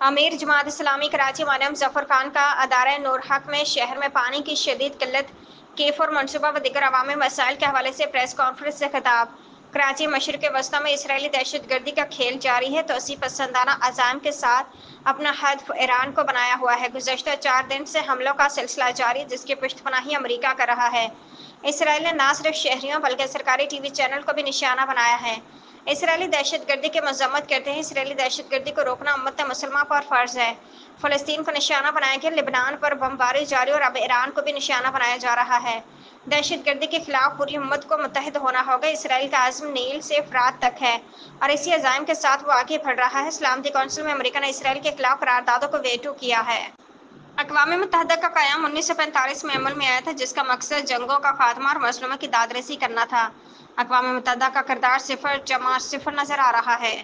امیر جماعت اسلامی کراچی مریم ظفر خان کا ادارہ نور حق میں شہر میں پانی کی شدید قلت، کیفور منصوبہ و دیگر عوامی مسائل کے حوالے سے پریس کانفرنس سے خطاب۔ کراچی مشرق وسطیٰ میں اسرائیلی دہشت گردی کا کھیل جاری ہے۔ توسیع پسندانہ عزائم کے ساتھ اپنا ہدف ایران کو بنایا ہوا ہے۔ گزشتہ 4 دن سے حملوں کا سلسلہ جاری ہے، جس کی پشت پناہی امریکہ کر رہا ہے۔ اسرائیل نے نہ صرف شہریوں بلکہ سرکاری ٹی وی چینل کو بھی نشانہ بنایا ہے۔ اسرائیلی دہشت گردی کی مذمت کرتے ہیں۔ اسرائیلی دہشت گردی کو روکنا امت مسلمہ پر فرض ہے۔ فلسطین کو نشانہ بنایا گیا، لبنان پر بمباری جاری اور اب ایران کو بھی نشانہ بنایا جا رہا ہے۔ دہشت گردی کے خلاف پوری امت کو متحد ہونا ہوگا۔ اسرائیل کا عزم نیل سے فرات تک ہے اور اسی عزائم کے ساتھ وہ آگے بڑھ رہا ہے۔ سلامتی کونسل میں امریکہ نے اسرائیل کے خلاف قراردادوں کو ویٹو کیا ہے۔ اقوام متحدہ کا قیام 1945 میں عمل میں آیا تھا، جس کا مقصد جنگوں کا خاتمہ اور مظلوموں کی داد رسی کرنا تھا۔ اقوام متحدہ کا کردار 0 جمع 0 نظر آ رہا ہے۔